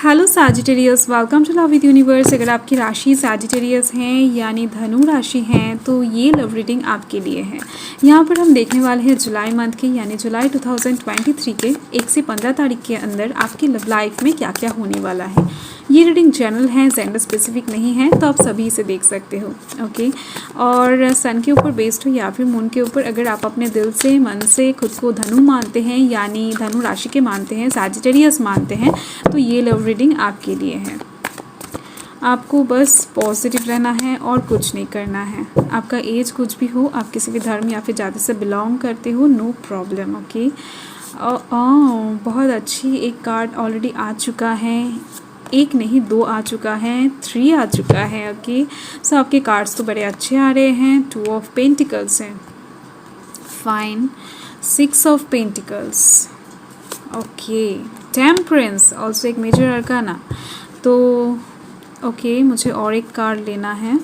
Hello Sagittarius, welcome to love with universe. अगर आपकी राशि सैजिटेरियस हैं यानी धनु राशि हैं तो ये लव रीडिंग आपके लिए है। यहाँ पर हम देखने वाले हैं जुलाई मंथ के यानी जुलाई 2023 के 1 से 15 तारीख के अंदर आपकी लव लाइफ में क्या क्या होने वाला है। ये रीडिंग जनरल है, जेंडर स्पेसिफिक नहीं है, तो आप सभी इसे देख सकते हो। ओके, और सन के ऊपर बेस्ड हो या फिर मून के ऊपर, अगर आप अपने दिल से मन से खुद को धनु मानते हैं यानी धनु राशि के मानते हैं, सैजिटेरियस मानते हैं, तो ये लव रीडिंग आपके लिए है। आपको बस पॉजिटिव रहना है और कुछ नहीं करना है। आपका एज कुछ भी हो, आप किसी भी धर्म या फिर जाति से बिलोंग करते हो, नो प्रॉब्लम। ओके, बहुत अच्छी एक कार्ड ऑलरेडी आ चुका है, एक नहीं 2 आ चुका है, 3 आ चुका है। ओके, सो आपके कार्ड्स तो बड़े अच्छे आ रहे हैं। 2 ऑफ पेंटिकल्स हैं, fine. 6 of pentacles, okay. Temperance also एक मेजर अरकाना। तो ओके, मुझे और एक कार्ड लेना है,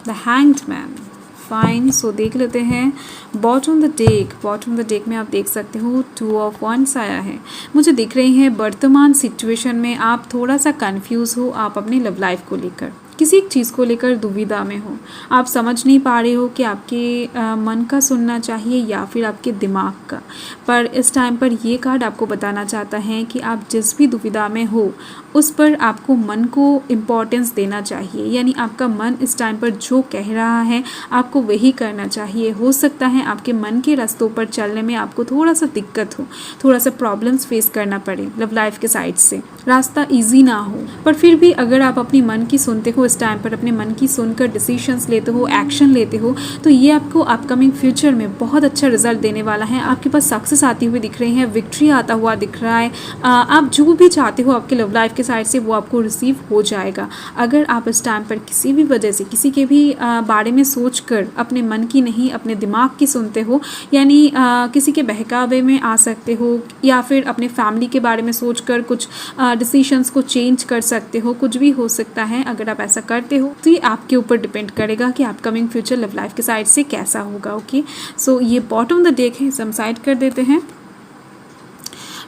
द हैंग्ड मैन, फाइन। सो देख लेते हैं बॉटम द डेक में आप देख सकते हो 2 ऑफ वंड्स आया है। मुझे दिख रही है वर्तमान सिचुएशन में आप थोड़ा सा कंफ्यूज हो, आप अपने लव लाइफ को लेकर किसी एक चीज़ को लेकर दुविधा में हो। आप समझ नहीं पा रहे हो कि आपके मन का सुनना चाहिए या फिर आपके दिमाग का। पर इस टाइम पर ये कार्ड आपको बताना चाहता है कि आप जिस भी दुविधा में हो उस पर आपको मन को इम्पोर्टेंस देना चाहिए, यानी आपका मन इस टाइम पर जो कह रहा है आपको वही करना चाहिए। हो सकता है आपके मन के रास्तों पर चलने में आपको थोड़ा सा दिक्कत हो, थोड़ा सा प्रॉब्लम्स फेस करना पड़े लव लाइफ के साइड से, रास्ता ईजी ना हो, पर फिर भी अगर आप अपनी मन की सुनते हो, इस टाइम पर अपने मन की सुनकर डिसीजंस लेते हो, एक्शन लेते हो, तो ये आपको अपकमिंग फ्यूचर में बहुत अच्छा रिजल्ट देने वाला है। आपके पास सक्सेस आती हुई दिख रही है, विक्ट्री आता हुआ दिख रहा है। आप जो भी चाहते हो आपके लव लाइफ के साइड से वो आपको रिसीव हो जाएगा। अगर आप इस टाइम पर किसी भी वजह से किसी के भी बारे में सोचकर अपने मन की नहीं अपने दिमाग की सुनते हो, यानी किसी के बहकावे में आ सकते हो या फिर अपने फैमिली के बारे में सोचकर कुछ डिसीजंस को चेंज कर सकते हो, कुछ भी हो सकता है। अगर आप ऐसा करते हो तो ये आपके ऊपर डिपेंड करेगा कि अपकमिंग फ्यूचर लव लाइफ के साइड से कैसा होगा। ओके, सो ये बॉटम द डेक है, हम साइड कर देते हैं।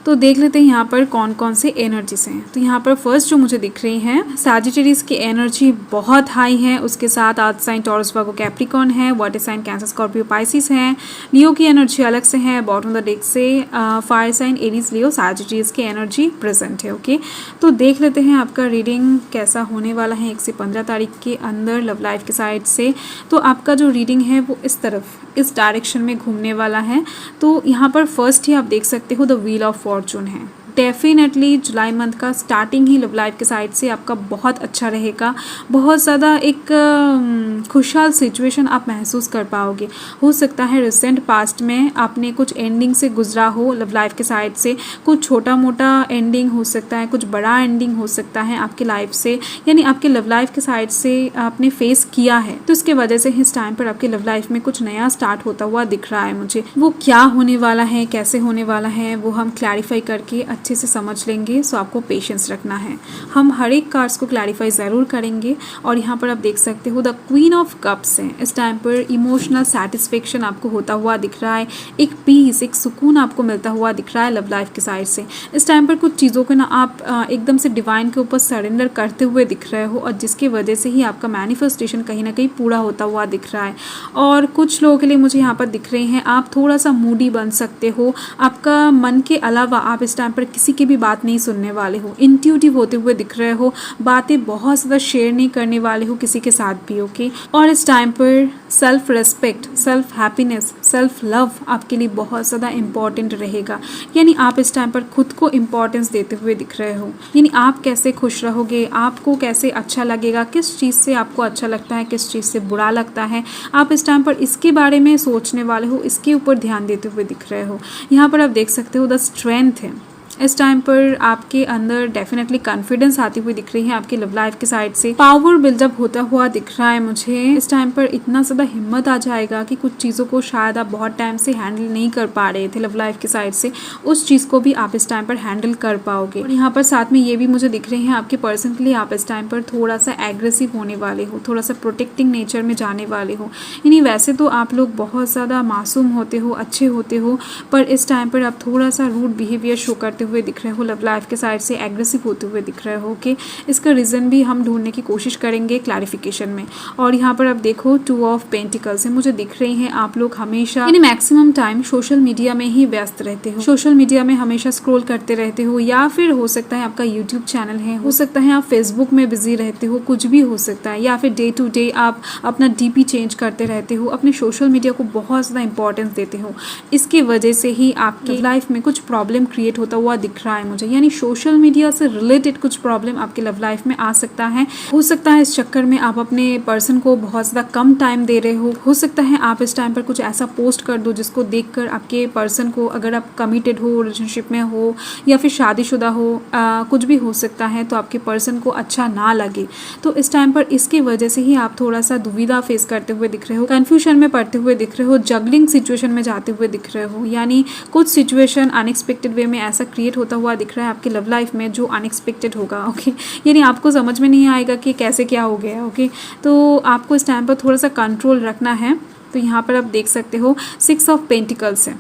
तो देख लेते हैं यहाँ पर कौन कौन से एनर्जीज हैं। तो यहाँ पर फर्स्ट जो मुझे दिख रही हैं, सैजिटेरियस की एनर्जी बहुत हाई है, उसके साथ earth sign Taurus Virgo Capricorn है, water sign Cancer Scorpio Pisces है, लियो की एनर्जी अलग से है, बॉटम द डेक से fire sign Aries Leo Sagittarius की एनर्जी प्रेजेंट है। ओके, तो देख लेते हैं आपका रीडिंग कैसा होने वाला है 1 से 15 तारीख के अंदर लव लाइफ के साइड से। तो आपका जो रीडिंग है वो इस तरफ, इस डायरेक्शन में घूमने वाला है। तो यहाँ पर फर्स्ट ही आप देख सकते हो द व्हील ऑफ फॉर्चून है। डेफिनेटली जुलाई मंथ का स्टार्टिंग ही लव लाइफ के साइड से आपका बहुत अच्छा रहेगा, बहुत ज़्यादा एक खुशहाल सिचुएशन आप महसूस कर पाओगे। हो सकता है रिसेंट पास्ट में आपने कुछ एंडिंग से गुजरा हो लव लाइफ के साइड से, कुछ छोटा मोटा एंडिंग हो सकता है, कुछ बड़ा एंडिंग हो सकता है आपके लाइफ से, यानी आपके लव लाइफ के साइड से आपने फेस किया है। तो इसके वजह से इस टाइम पर आपके लव लाइफ में कुछ नया स्टार्ट होता हुआ दिख रहा है मुझे। वो क्या होने वाला है, कैसे होने वाला है, वो हम क्लैरिफाई करके अच्छे से समझ लेंगे। सो आपको पेशेंस रखना है, हम हर एक कार्ड्स को क्लैरिफाई ज़रूर करेंगे। और यहाँ पर आप देख सकते हो द क्वीन ऑफ कप्स है। इस टाइम पर इमोशनल सेटिस्फेक्शन आपको होता हुआ दिख रहा है, एक पीस, एक सुकून आपको मिलता हुआ दिख रहा है लव लाइफ के साइड से। इस टाइम पर कुछ चीज़ों को ना आप एकदम से डिवाइन के ऊपर सरेंडर करते हुए दिख रहे हो और जिसकी वजह से ही आपका मैनिफेस्टेशन कहीं ना कहीं पूरा होता हुआ दिख रहा है। और कुछ लोगों के लिए मुझे यहाँ पर दिख रहे हैं आप थोड़ा सा मूडी बन सकते हो। आपका मन के अलावा आप इस टाइम पर किसी की भी बात नहीं सुनने वाले हो, इंट्यूटिव होते हुए दिख रहे हो, बातें बहुत ज़्यादा शेयर नहीं करने वाले हो किसी के साथ भी। ओके, और इस टाइम पर self respect, self happiness, self love आपके लिए बहुत ज़्यादा इंपॉर्टेंट रहेगा। यानी आप इस टाइम पर खुद को इम्पोर्टेंस देते हुए दिख रहे हो, यानी आप कैसे खुश रहोगे, आपको कैसे अच्छा लगेगा, किस चीज़ से आपको अच्छा लगता है, किस चीज़ से बुरा लगता है, आप इस टाइम पर इसके बारे में सोचने वाले हो, इसके ऊपर ध्यान देते हुए दिख रहे हो। यहाँ पर आप देख सकते हो द स्ट्रेंथ है। इस टाइम पर आपके अंदर डेफिनेटली कॉन्फिडेंस आती हुई दिख रही है, आपके लव लाइफ के साइड से पावर बिल्डअप होता हुआ दिख रहा है मुझे। इस टाइम पर इतना ज़्यादा हिम्मत आ जाएगा कि कुछ चीज़ों को शायद आप बहुत टाइम से हैंडल नहीं कर पा रहे थे लव लाइफ के साइड से, उस चीज़ को भी आप इस टाइम पर हैंडल कर पाओगे। और यहाँ पर साथ में ये भी मुझे दिख रहे हैं आपके पर्सन के लिए आप इस टाइम पर थोड़ा सा एग्रेसिव होने वाले हो, थोड़ा सा प्रोटेक्टिंग नेचर में जाने वाले हो। यानी वैसे तो आप लोग बहुत ज़्यादा मासूम होते हो, अच्छे होते हो, पर इस टाइम पर आप थोड़ा सा रूड बिहेवियर शो करते हुए दिख रहे हो, लव लाइफ के साइड से एग्रेसिव होते हुए दिख रहे हो। ओके, इसका रीज़न भी हम ढूंढने की कोशिश करेंगे क्लैरिफिकेशन में। और यहाँ पर आप देखो 2 ऑफ पेंटिकल्स है, मुझे दिख रही हैं आप लोग हमेशा यानी मैक्सिमम टाइम सोशल मीडिया में ही व्यस्त रहते हो, सोशल मीडिया में हमेशा स्क्रॉल करते रहते हो, या फिर हो सकता है आपका यूट्यूब चैनल है, हो सकता है आप फेसबुक में बिजी रहते हो, कुछ भी हो सकता है, या फिर डे टू डे आप अपना डीपी चेंज करते रहते हो, अपने सोशल मीडिया को बहुत ज़्यादा इंपॉर्टेंस देते हो। इसकी वजह से ही आपके लाइफ में कुछ प्रॉब्लम क्रिएट होता हुआ दिख रहा है मुझे, यानी सोशल मीडिया से रिलेटेड कुछ प्रॉब्लम आपके लव लाइफ में आ सकता है। हो सकता है इस चक्कर में आप अपने पर्सन को बहुत ज़्यादा कम टाइम दे रहे हो सकता है आप इस टाइम पर कुछ ऐसा पोस्ट कर दो जिसको देखकर आपके पर्सन को, अगर आप कमिटेड हो, रिलेशनशिप में हो या फिर शादीशुदा हो, कुछ भी हो सकता है, तो आपके पर्सन को अच्छा ना लगे। तो इस टाइम पर इसकी वजह से ही आप थोड़ा सा दुविधा फेस करते हुए दिख रहे हो, कन्फ्यूजन में पड़ते हुए दिख रहे हो, जगलिंग सिचुएशन में जाते हुए दिख रहे हो, यानी कुछ सिचुएशन अनएक्सपेक्टेड वे में ऐसा क्रिएट होता हुआ दिख रहा है आपके लव लाइफ में जो अनएक्सपेक्टेड होगा। ओके, यानी आपको समझ में नहीं आएगा कि कैसे क्या हो गया। ओके, तो आपको इस टाइम पर थोड़ा सा कंट्रोल रखना है। तो यहाँ पर आप देख सकते हो 6 ऑफ पेंटिकल्स है।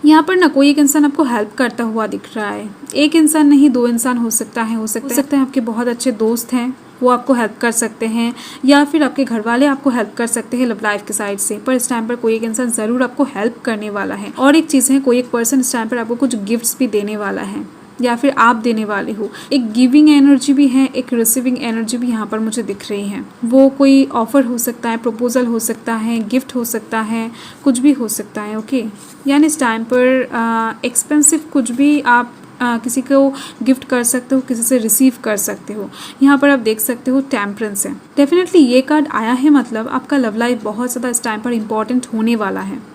यहाँ पर ना कोई एक इंसान आपको हेल्प करता हुआ दिख रहा है, एक इंसान नहीं 2 इंसान हो सकता है, हो सकता है आपके बहुत अच्छे दोस्त हैं, वो आपको हेल्प कर सकते हैं, या फिर आपके घर वाले आपको हेल्प कर सकते हैं लव लाइफ के साइड से। पर इस टाइम पर कोई एक इंसान ज़रूर आपको हेल्प करने वाला है। और एक चीज़ है, कोई एक पर्सन इस टाइम पर आपको कुछ गिफ्ट्स भी देने वाला है, या फिर आप देने वाले हो। एक गिविंग एनर्जी भी है, एक रिसीविंग एनर्जी भी यहाँ पर मुझे दिख रही है। वो कोई ऑफर हो सकता है, प्रपोजल हो सकता है, गिफ्ट हो सकता है, कुछ भी हो सकता है। ओके, यानी इस टाइम पर एक्सपेंसिव कुछ भी आप किसी को गिफ्ट कर सकते हो, किसी से रिसीव कर सकते हो। यहाँ पर आप देख सकते हो टेम्परेंस है। डेफिनेटली ये कार्ड आया है, मतलब आपका लव लाइफ बहुत ज़्यादा इस टाइम पर इम्पॉर्टेंट होने वाला है।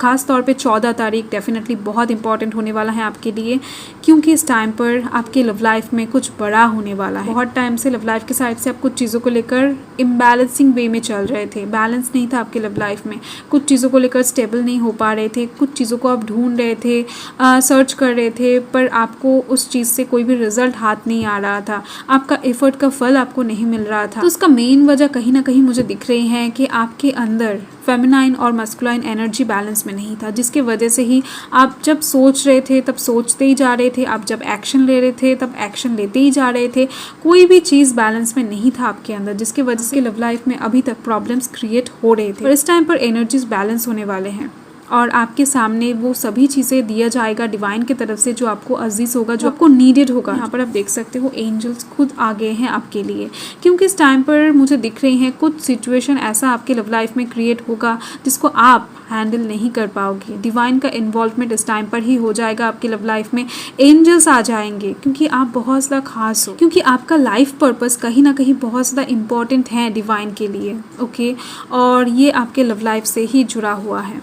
खास तौर पे 14 तारीख डेफिनेटली बहुत इंपॉर्टेंट होने वाला है आपके लिए, क्योंकि इस टाइम पर आपके लव लाइफ में कुछ बड़ा होने वाला है। बहुत टाइम से लव लाइफ के साइड से आप कुछ चीज़ों को लेकर इम्बैलेंसिंग वे में चल रहे थे, बैलेंस नहीं था आपके लव लाइफ में, कुछ चीज़ों को लेकर स्टेबल नहीं हो पा रहे थे, कुछ चीज़ों को आप ढूंढ रहे थे, सर्च कर रहे थे, पर आपको उस चीज़ से कोई भी रिजल्ट हाथ नहीं आ रहा था, आपका एफर्ट का फल आपको नहीं मिल रहा था। तो उसका मेन वजह कहीं ना कहीं मुझे दिख रही है कि आपके अंदर फेमिनाइन और मस्कुलाइन एनर्जी बैलेंस में नहीं था, जिसकी वजह से ही आप जब सोच रहे थे तब सोचते ही जा रहे थे, आप जब एक्शन ले रहे थे तब एक्शन लेते ही जा रहे थे, कोई भी चीज़ बैलेंस में नहीं था आपके अंदर, जिसकी वजह से लव लाइफ में अभी तक प्रॉब्लम्स क्रिएट हो रहे थे। और इस टाइम पर एनर्जीज बैलेंस होने वाले हैं और आपके सामने वो सभी चीज़ें दिया जाएगा डिवाइन की तरफ से जो आपको अजीज होगा, जो आपको नीडेड होगा। यहाँ पर आप देख सकते हो एंजल्स खुद आ गए हैं आपके लिए, क्योंकि इस टाइम पर मुझे दिख रही हैं कुछ सिचुएशन ऐसा आपके लव लाइफ में क्रिएट होगा जिसको आप हैंडल नहीं कर पाओगे। डिवाइन का इन्वॉल्वमेंट इस टाइम पर ही हो जाएगा आपकी लव लाइफ में, एंजल्स आ जाएंगे, क्योंकि आप बहुत ज़्यादा खास हो, क्योंकि आपका लाइफ पर्पस कहीं ना कहीं बहुत ज़्यादा इंपॉर्टेंट है डिवाइन के लिए। ओके, और ये आपके लव लाइफ से ही जुड़ा हुआ है।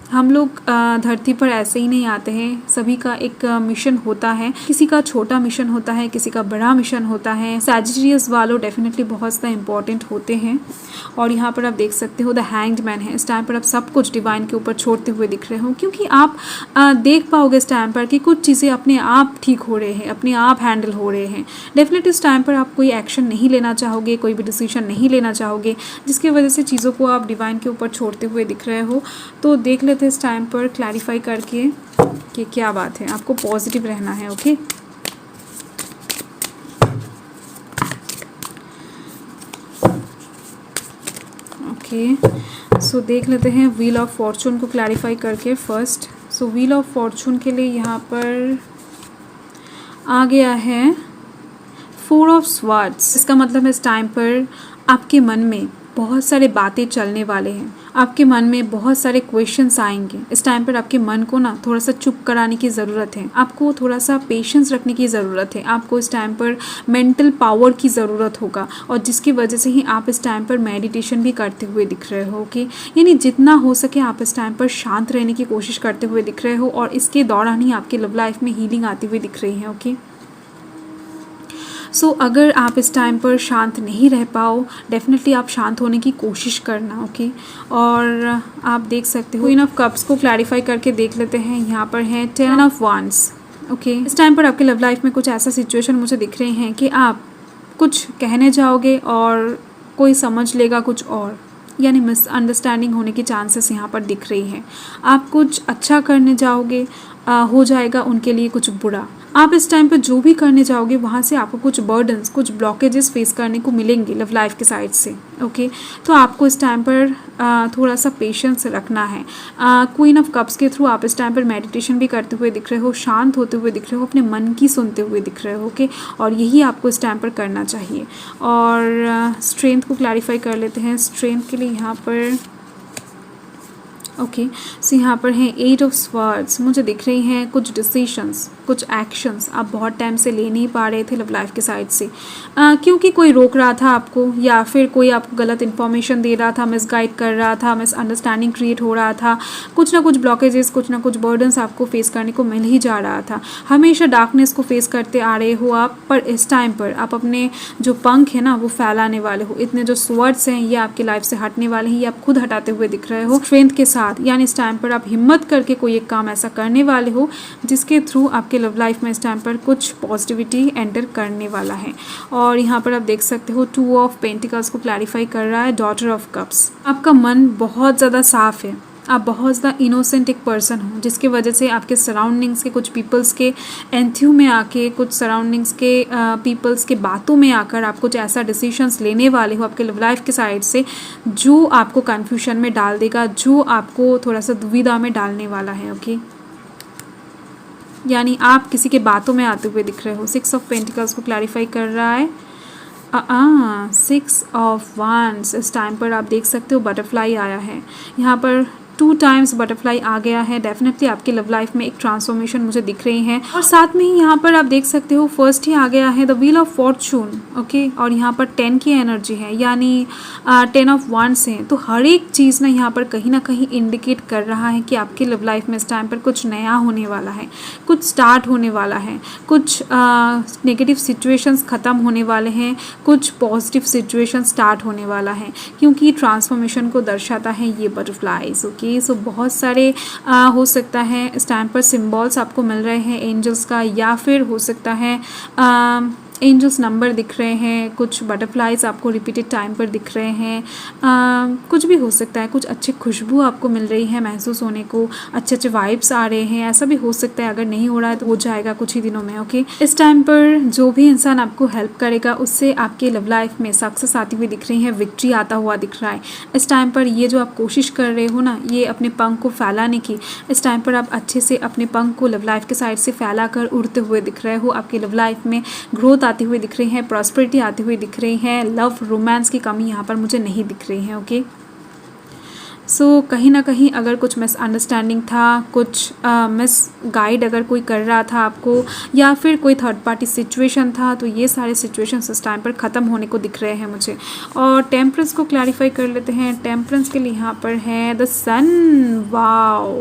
हम लोग धरती पर ऐसे ही नहीं आते हैं, सभी का एक मिशन होता है, किसी का छोटा मिशन होता है, किसी का बड़ा मिशन होता है। सैजिटेरियस वालों डेफिनेटली बहुत ज़्यादा इंपॉर्टेंट होते हैं। और यहाँ पर आप देख सकते हो द हैंग्ड मैन है, इस टाइम पर आप सब कुछ डिवाइन के ऊपर छोड़ते हुए दिख रहे हो, क्योंकि आप देख पाओगे इस टाइम पर कि कुछ चीज़ें अपने आप ठीक हो रहे हैं, अपने आप हैंडल हो रहे हैं। डेफिनेटली इस टाइम पर आप कोई एक्शन नहीं लेना चाहोगे, कोई भी डिसीजन नहीं लेना चाहोगे, जिसकी वजह से चीज़ों को आप डिवाइन के ऊपर छोड़ते हुए दिख रहे हो। तो देख लेते इस टाइम पर क्लैरिफाई करके कि क्या बात है, आपको पॉजिटिव रहना है। ओके, ओके, सो देख लेते हैं व्हील ऑफ फॉर्चून को क्लैरिफाई करके first. So wheel of Fortune के लिए यहाँ पर आ गया है 4 ऑफ स्वॉर्ड्स। इसका मतलब इस टाइम पर आपके मन में बहुत सारे बातें चलने वाले हैं, आपके मन में बहुत सारे क्वेश्चंस आएंगे। इस टाइम पर आपके मन को ना थोड़ा सा चुप कराने की ज़रूरत है, आपको थोड़ा सा पेशेंस रखने की ज़रूरत है, आपको इस टाइम पर मेंटल पावर की ज़रूरत होगा, और जिसकी वजह से ही आप इस टाइम पर मेडिटेशन भी करते हुए दिख रहे हो। ओके, यानी जितना हो सके आप इस टाइम पर शांत रहने की कोशिश करते हुए दिख रहे हो, और इसके दौरान ही आपके लव लाइफ में हीलिंग आती हुई दिख रही है। ओके, सो अगर आप इस टाइम पर शांत नहीं रह पाओ, डेफिनेटली आप शांत होने की कोशिश करना। ओके, और आप देख सकते हो क्वीन ऑफ कप्स को क्लैरिफाई करके देख लेते हैं। यहाँ पर है 10 ऑफ वांड्स। ओके, इस टाइम पर आपके लव लाइफ में कुछ ऐसा सिचुएशन मुझे दिख रहे हैं कि आप कुछ कहने जाओगे और कोई समझ लेगा कुछ और, यानी मिसअंडरस्टैंडिंग होने की चांसेस यहाँ पर दिख रही हैं। आप कुछ अच्छा करने जाओगे, हो जाएगा उनके लिए कुछ बुरा। आप इस टाइम पर जो भी करने जाओगे वहाँ से आपको कुछ बर्डन्स, कुछ ब्लॉकेजेस फेस करने को मिलेंगे लव लाइफ के साइड से। ओके, तो आपको इस टाइम पर थोड़ा सा पेशेंस रखना है। क्वीन ऑफ कप्स के थ्रू आप इस टाइम पर मेडिटेशन भी करते हुए दिख रहे हो, शांत होते हुए दिख रहे हो, अपने मन की सुनते हुए दिख रहे हो। ओके, और यही आपको इस टाइम पर करना चाहिए। और स्ट्रेंथ को क्लैरिफाई कर लेते हैं। स्ट्रेंथ के लिए यहाँ पर ओके, सो यहाँ पर हैं 8 ऑफ स्वर्ड्स। मुझे दिख रही हैं कुछ डिसीशंस, कुछ एक्शंस आप बहुत टाइम से ले नहीं पा रहे थे लव लाइफ के साइड से, क्योंकि कोई रोक रहा था आपको, या फिर कोई आपको गलत इन्फॉर्मेशन दे रहा था, मिसगाइड कर रहा था, मिसअंडरस्टैंडिंग क्रिएट हो रहा था, कुछ ना कुछ ब्लॉकेजेस, कुछ ना कुछ बर्डन्स आपको फेस करने को मिल ही जा रहा था। हमेशा डार्कनेस को फेस करते आ रहे हो आप, पर इस टाइम पर आप अपने जो पंख है ना वो फैलाने वाले हो। इतने जो स्वर्ड्स हैं ये आपकी लाइफ से हटने वाले हैं, ये आप खुद हटाते हुए दिख रहे हो स्ट्रेंथ के साथ। यानी इस टाइम पर आप हिम्मत करके कोई एक काम ऐसा करने वाले हो जिसके थ्रू आपके लव लाइफ में इस टाइम पर कुछ पॉजिटिविटी एंटर करने वाला है। और यहाँ पर आप देख सकते हो 2 ऑफ पेंटिकल्स को क्लैरिफाई कर रहा है डॉटर ऑफ कप्स। आपका मन बहुत ज़्यादा साफ है, आप बहुत ज़्यादा इनोसेंट एक पर्सन हो, जिसकी वजह से आपके सराउंडिंग्स के कुछ पीपल्स के एंथ्यू में आके, कुछ सराउंडिंग्स के पीपल्स के बातों में आकर आप कुछ ऐसा डिसीशंस लेने वाले हो आपके लव लाइफ के साइड से जो आपको कन्फ्यूजन में डाल देगा, जो आपको थोड़ा सा दुविधा में डालने वाला है। ओके, यानी आप किसी के बातों में आते हुए दिख रहे हो। 6 ऑफ पेंटिकल्स को क्लैरिफाई कर रहा है 6 ऑफ वांड्स। इस टाइम पर आप देख सकते हो बटरफ्लाई आया है, यहाँ पर 2 टाइम्स बटरफ्लाई आ गया है। डेफिनेटली आपकी लव लाइफ में एक ट्रांसफॉर्मेशन मुझे दिख रही है। और साथ में ही यहाँ पर आप देख सकते हो फर्स्ट ही आ गया है the wheel of Fortune. Okay, और यहाँ पर 10 की एनर्जी है, यानी 10 ऑफ वांड्स हैं। तो हर एक चीज़ ना कहीं इंडिकेट कर रहा है कि आपकी लव लाइफ में इस टाइम पर कुछ नया होने वाला है, कुछ स्टार्ट होने वाला है, कुछ नेगेटिव सिचुएशंस ख़त्म होने वाले हैं, कुछ पॉजिटिव सिचुएशन स्टार्ट होने वाला है, क्योंकि ट्रांसफॉर्मेशन को दर्शाता है ये बटरफ्लाइज। ओके, सो बहुत सारे हो सकता है इस टाइम पर सिंबल्स आपको मिल रहे हैं एंजल्स का, या फिर हो सकता है एंजल्स नंबर दिख रहे हैं, कुछ बटरफ्लाइज आपको रिपीटेड टाइम पर दिख रहे हैं, कुछ भी हो सकता है, कुछ अच्छी खुशबू आपको मिल रही है महसूस होने को, अच्छे अच्छे वाइब्स आ रहे हैं, ऐसा भी हो सकता है। अगर नहीं हो रहा है तो हो जाएगा कुछ ही दिनों में। ओके, इस टाइम पर जो भी इंसान आपको हेल्प करेगा उससे आपके लव लाइफ में सक्सेस आती हुई दिख रही है, विक्ट्री आता हुआ दिख रहा है। इस टाइम पर ये जो आप कोशिश कर रहे हो ना, ये अपने पंख को फैलाने की, इस टाइम पर आप अच्छे से अपने पंख को लव लाइफ के साइड से फैला कर उड़ते हुए दिख रहे हो। आपकी लव लाइफ में ग्रोथ आती हुई दिख रही है, प्रॉस्पेरिटी आती हुई दिख रही है, लव रोमांस की कमी यहाँ पर मुझे नहीं दिख रही है। ओके, सो कहीं ना कहीं अगर कुछ मिसअंडरस्टैंडिंग था, कुछ मिस गाइड अगर कोई कर रहा था आपको, या फिर कोई थर्ड पार्टी सिचुएशन था, तो ये सारे सिचुएशंस इस टाइम पर ख़त्म होने को दिख रहे हैं मुझे। और टेम्परेंस को क्लैरिफाई कर लेते हैं। टेम्परेंस के लिए यहाँ पर है द सन। वाओ,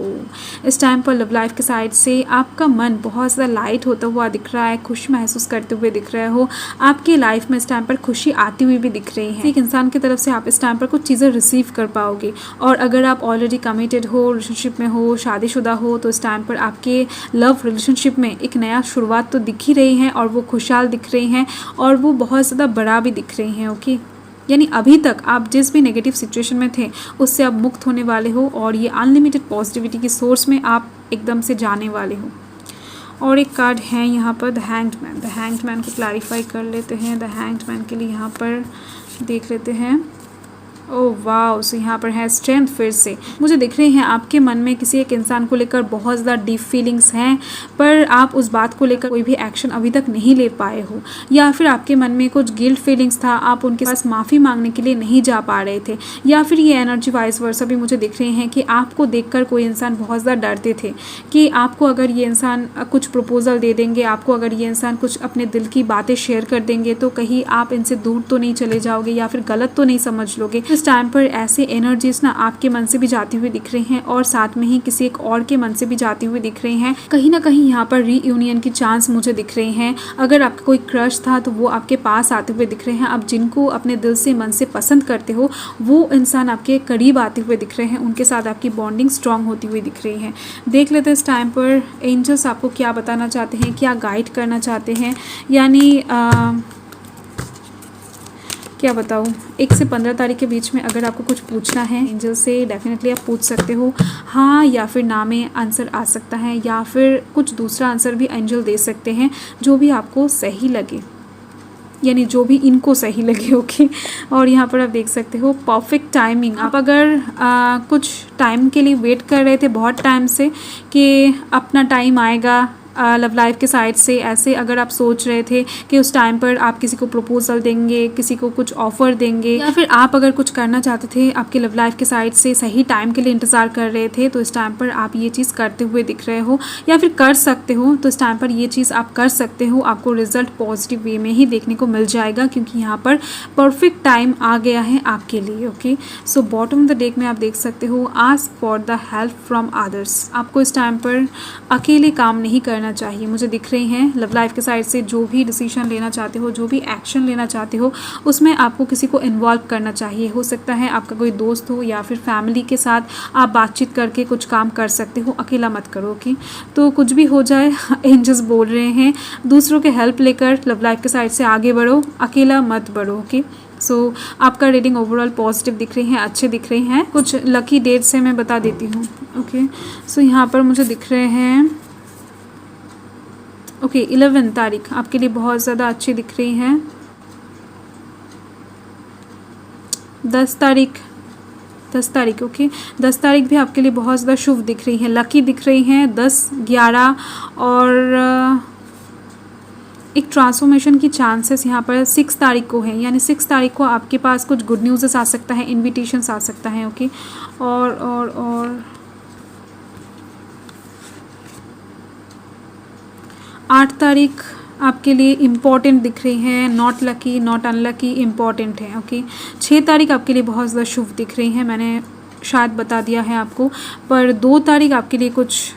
इस टाइम पर लव लाइफ के साइड से आपका मन बहुत ज़्यादा लाइट होता हुआ दिख रहा है, खुश महसूस करते हुए दिख रहे हो। आपकी लाइफ में इस टाइम पर खुशी आती हुई भी दिख रही है। एक इंसान की तरफ से आप इस टाइम पर कुछ चीज़ें रिसीव कर पाओगे। और अगर आप ऑलरेडी कमिटेड हो, रिलेशनशिप में हो, शादीशुदा हो, तो इस टाइम पर आपके लव रिलेशनशिप में एक नया शुरुआत तो दिख ही रही है, और वो खुशहाल दिख रही हैं, और वो बहुत ज़्यादा बड़ा भी दिख रही हैं। ओके, यानी अभी तक आप जिस भी नेगेटिव सिचुएशन में थे उससे आप मुक्त होने वाले हो, और ये अनलिमिटेड पॉजिटिविटी की सोर्स में आप एकदम से जाने वाले हो। और एक कार्ड है यहाँ पर the hanged man. The hanged man को क्लैरिफाई कर लेते हैं। द हैंग्ड मैन के लिए यहाँ पर देख लेते हैं। ओह वाओ, सो यहाँ पर है स्ट्रेंथ। फिर से मुझे दिख रही हैं आपके मन में किसी एक इंसान को लेकर बहुत ज़्यादा डीप फीलिंग्स हैं, पर आप उस बात को लेकर कोई भी एक्शन अभी तक नहीं ले पाए हो, या फिर आपके मन में कुछ गिल्ट फीलिंग्स था, आप उनके पास माफ़ी मांगने के लिए नहीं जा पा रहे थे, या फिर ये एनर्जी वाइस वर्सा भी मुझे दिख रही हैं कि आपको देखकर कोई इंसान बहुत ज़्यादा डरते थे कि आपको अगर ये इंसान कुछ प्रपोजल दे देंगे, आपको अगर ये इंसान कुछ अपने दिल की बातें शेयर कर देंगे तो कहीं आप इनसे दूर तो नहीं चले जाओगे, या फिर गलत तो नहीं समझ लोगे। इस टाइम पर ऐसे एनर्जीज ना आपके मन से भी जाती हुई दिख रही हैं, और साथ में ही किसी एक और के मन से भी जाती हुई दिख रही हैं। कहीं ना कहीं यहाँ पर रीयूनियन की चांस मुझे दिख रही हैं। अगर आपका कोई क्रश था तो वो आपके पास आते हुए दिख रहे हैं। आप जिनको अपने दिल से, मन से पसंद करते हो, वो इंसान आपके करीब आते हुए दिख रहे हैं, उनके साथ आपकी बॉन्डिंग स्ट्रांग होती हुई दिख रही है। देख लेते हैं इस टाइम पर एंजल्स आपको क्या बताना चाहते हैं, क्या गाइड करना चाहते हैं, यानी क्या बताऊँ, 1 से 15 तारीख के बीच में अगर आपको कुछ पूछना है एंजल से, डेफिनेटली आप पूछ सकते हो। हाँ या फिर ना में आंसर आ सकता है, या फिर कुछ दूसरा आंसर भी एंजल दे सकते हैं, जो भी आपको सही लगे, यानी जो भी इनको सही लगे। ओके, और यहाँ पर आप देख सकते हो परफेक्ट टाइमिंग। आप अगर कुछ टाइम के लिए वेट कर रहे थे बहुत टाइम से कि अपना टाइम आएगा लव लाइफ के साइड से, ऐसे अगर आप सोच रहे थे कि उस टाइम पर आप किसी को प्रपोजल देंगे, किसी को कुछ ऑफर देंगे, या फिर आप अगर कुछ करना चाहते थे आपके लव लाइफ के साइड से, सही टाइम के लिए इंतज़ार कर रहे थे, तो इस टाइम पर आप ये चीज़ करते हुए दिख रहे हो या फिर कर सकते हो, तो इस टाइम पर ये चीज़ आप कर सकते हो। आपको रिजल्ट पॉजिटिव वे में ही देखने को मिल जाएगा, क्योंकि यहाँ पर परफेक्ट टाइम आ गया है आपके लिए। Okay, so bottom of the deck में आप देख सकते हो ask for the help from others. आपको इस टाइम पर अकेले काम नहीं करना चाहिए। मुझे दिख रही हैं लव लाइफ के साइड से जो भी डिसीजन लेना चाहते हो, जो भी एक्शन लेना चाहते हो, उसमें आपको किसी को इन्वॉल्व करना चाहिए। हो सकता है आपका कोई दोस्त हो या फिर फैमिली के साथ आप बातचीत करके कुछ काम कर सकते हो, अकेला मत करो। ओके, तो कुछ भी हो जाए एंजल्स बोल रहे हैं दूसरों के हेल्प लेकर लव लाइफ के साइड से आगे बढ़ो, अकेला मत बढ़ो। ओके, सो आपका रीडिंग ओवरऑल पॉजिटिव दिख रही है, अच्छे दिख रही हैं। कुछ लकी डेट्स से मैं बता देती हूँ। ओके, सो यहाँ पर मुझे दिख रहे हैं 11 तारीख आपके लिए बहुत ज़्यादा अच्छी दिख रही है। 10 तारीख 10 तारीख भी आपके लिए बहुत ज़्यादा शुभ दिख रही है, लकी दिख रही हैं। 10, 11 और एक ट्रांसफॉर्मेशन की चांसेस यहाँ पर 6 तारीख को है, यानी 6 तारीख को आपके पास कुछ गुड न्यूज़ आ सकता है, इन्विटेशंस आ सकता है। ओके, और 8 तारीख आपके लिए इम्पॉर्टेंट दिख रही है, not lucky not unlucky, important है। ओके, 6 तारीख आपके लिए बहुत ज़्यादा शुभ दिख रही है, मैंने शायद बता दिया है आपको। पर 2 तारीख आपके लिए कुछ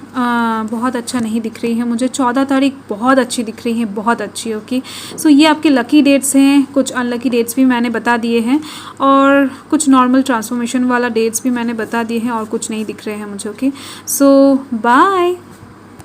बहुत अच्छा नहीं दिख रही है मुझे। 14 तारीख बहुत अच्छी दिख रही है, बहुत अच्छी। ओके, सो ये आपके लकी डेट्स हैं। कुछ अनलकी डेट्स भी मैंने बता दिए हैं, और कुछ नॉर्मल ट्रांसफॉर्मेशन वाला डेट्स भी मैंने बता दिए हैं, और कुछ नहीं दिख रहे हैं मुझे। ओके, सो बाय।